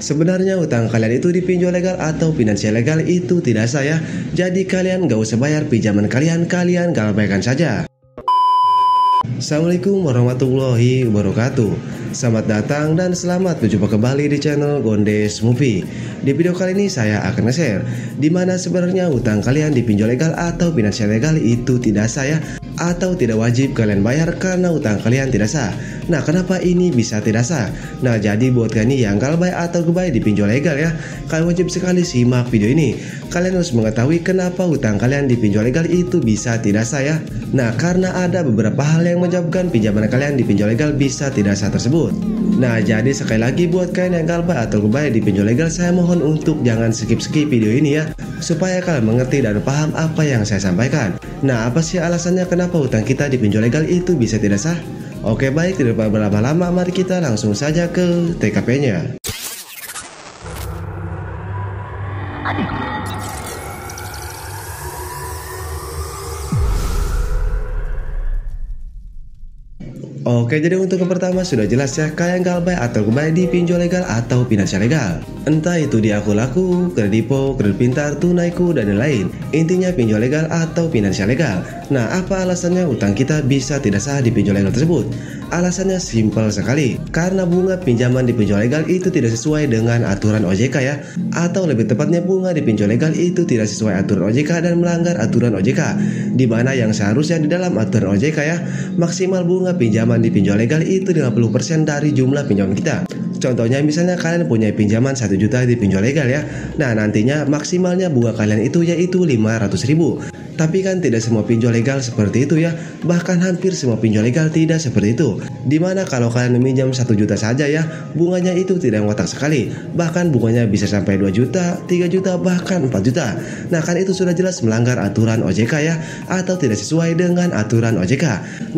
Sebenarnya utang kalian itu dipinjol legal atau finansial legal itu tidak sah ya. Jadi kalian gak usah bayar pinjaman kalian galbaikan saja. Assalamualaikum warahmatullahi wabarakatuh. Selamat datang dan selamat berjumpa kembali di channel Gondes Movie. Di video kali ini saya akan nge-share dimana sebenarnya utang kalian dipinjol legal atau finansial legal itu tidak sah ya, atau tidak wajib kalian bayar karena utang kalian tidak sah. Nah, kenapa ini bisa tidak sah? Nah, jadi buat kalian yang galbay atau gebay dipinjol legal ya, kalian wajib sekali simak video ini. Kalian harus mengetahui kenapa utang kalian dipinjol legal itu bisa tidak sah ya. Nah, karena ada beberapa hal yang menyebabkan pinjaman kalian dipinjol legal bisa tidak sah tersebut. Nah, jadi sekali lagi buat kalian yang galbay atau gebay dipinjol legal, saya mohon untuk jangan skip video ini ya, supaya kalian mengerti dan paham apa yang saya sampaikan. Nah, apa sih alasannya kenapa utang kita dipinjol legal itu bisa tidak sah? Oke, baik, tidak berlama-lama, mari kita langsung saja ke TKP-nya. Oke, jadi untuk yang pertama sudah jelas ya, kalian galbay atau gebay dipinjol legal atau finansial legal. Entah itu di akun laku, kredipo, kredit pintar, tunaiku, dan lain-lain. Intinya pinjol legal atau finansial legal. Nah, apa alasannya utang kita bisa tidak sah di pinjol legal tersebut? Alasannya simpel sekali, karena bunga pinjaman di pinjol legal itu tidak sesuai dengan aturan OJK ya, atau lebih tepatnya bunga di pinjol legal itu tidak sesuai aturan OJK dan melanggar aturan OJK, di mana yang seharusnya di dalam aturan OJK ya, maksimal bunga pinjaman di pinjol legal itu 50% dari jumlah pinjaman kita. Contohnya misalnya kalian punya pinjaman 1 juta di pinjol legal ya. Nah, nantinya maksimalnya bunga kalian itu yaitu 500.000. Tapi kan tidak semua pinjol legal seperti itu ya. Bahkan hampir semua pinjol legal tidak seperti itu. Dimana kalau kalian meminjam 1 juta saja ya, bunganya itu tidak ngotak sekali. Bahkan bunganya bisa sampai 2 juta, 3 juta, bahkan 4 juta. Nah, kan itu sudah jelas melanggar aturan OJK ya, atau tidak sesuai dengan aturan OJK.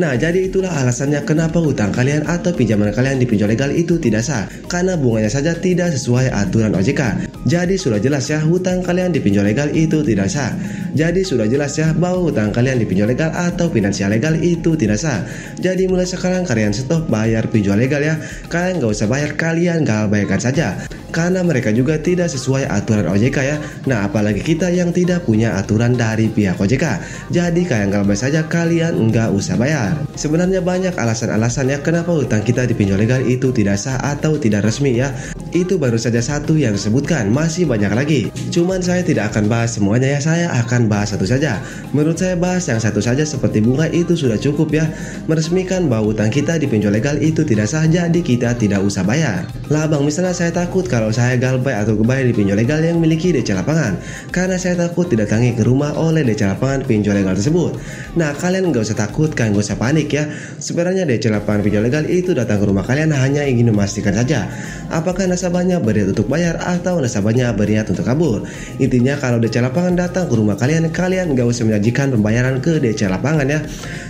Nah, jadi itulah alasannya kenapa utang kalian atau pinjaman kalian di pinjol legal itu tidak sah, karena bunganya saja tidak sesuai aturan OJK. Jadi sudah jelas ya, hutang kalian di pinjol legal itu tidak sah. Jadi sudah jelas ya bahwa hutang kalian di pinjol legal atau finansial legal itu tidak sah. Jadi mulai sekarang kalian stop bayar pinjol legal ya. Kalian gak usah bayar, kalian galbaikan saja, karena mereka juga tidak sesuai aturan OJK ya. Nah, apalagi kita yang tidak punya aturan dari pihak OJK. Jadi kalian galbay saja, kalian nggak usah bayar. Sebenarnya banyak alasan-alasan ya kenapa hutang kita di pinjol legal itu tidak sah atau tidak resmi ya. Itu baru saja satu yang disebutkan, masih banyak lagi. Cuman saya tidak akan bahas semuanya ya, saya akan bahas satu saja. Menurut saya bahas yang satu saja seperti bunga itu sudah cukup ya, meresmikan bahwa hutang kita di pinjol legal itu tidak sah, jadi kita tidak usah bayar. Lah bang, misalnya saya takut kalau saya galbay atau gebay di pinjol legal yang memiliki DC lapangan, karena saya takut didatangi ke rumah oleh DC lapangan pinjol legal tersebut. Nah, kalian gak usah takut kan, gak usah panik ya. Sebenarnya DC lapangan pinjol legal itu datang ke rumah kalian hanya ingin memastikan saja apakah nasabahnya berniat untuk bayar atau nasabahnya berniat untuk kabur. Intinya kalau DC lapangan datang ke rumah kalian, kalian gak usah menjanjikan pembayaran ke DC lapangan ya.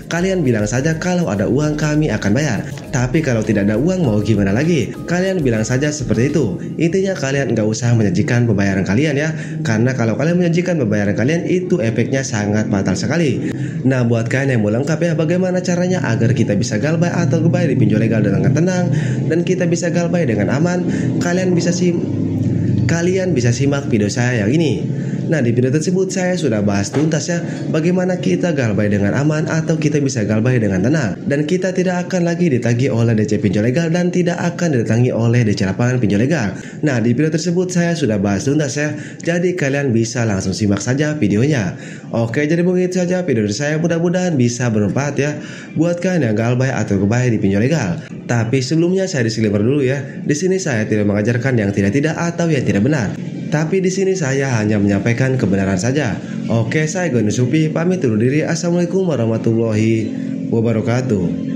Kalian bilang saja kalau ada uang kami akan bayar. Tapi kalau tidak ada uang mau gimana lagi? Kalian bilang saja seperti itu. Intinya kalian gak usah menjanjikan pembayaran kalian ya, karena kalau kalian menjanjikan pembayaran kalian itu efeknya sangat fatal sekali. Nah, buat kalian yang mau lengkap ya bagaimana caranya agar kita bisa galbay atau gebay di pinjol legal dengan tenang dan kita bisa galbay dengan aman, kalian bisa simak video saya yang ini. Nah, di video tersebut saya sudah bahas tuntas ya bagaimana kita galbay dengan aman atau kita bisa galbay dengan tenang, dan kita tidak akan lagi ditagih oleh DC pinjol legal dan tidak akan didatangi oleh DC lapangan pinjol legal. Nah, di video tersebut saya sudah bahas tuntas ya, jadi kalian bisa langsung simak saja videonya. Oke, jadi begitu saja video dari saya, mudah-mudahan bisa bermanfaat ya buat kalian yang galbay atau gebay di pinjol legal. Tapi sebelumnya saya disclaimer dulu ya, di sini saya tidak mengajarkan yang tidak atau yang tidak benar. Tapi di sini saya hanya menyampaikan kebenaran saja. Oke, saya Gondes Movie pamit undur diri. Assalamualaikum warahmatullahi wabarakatuh.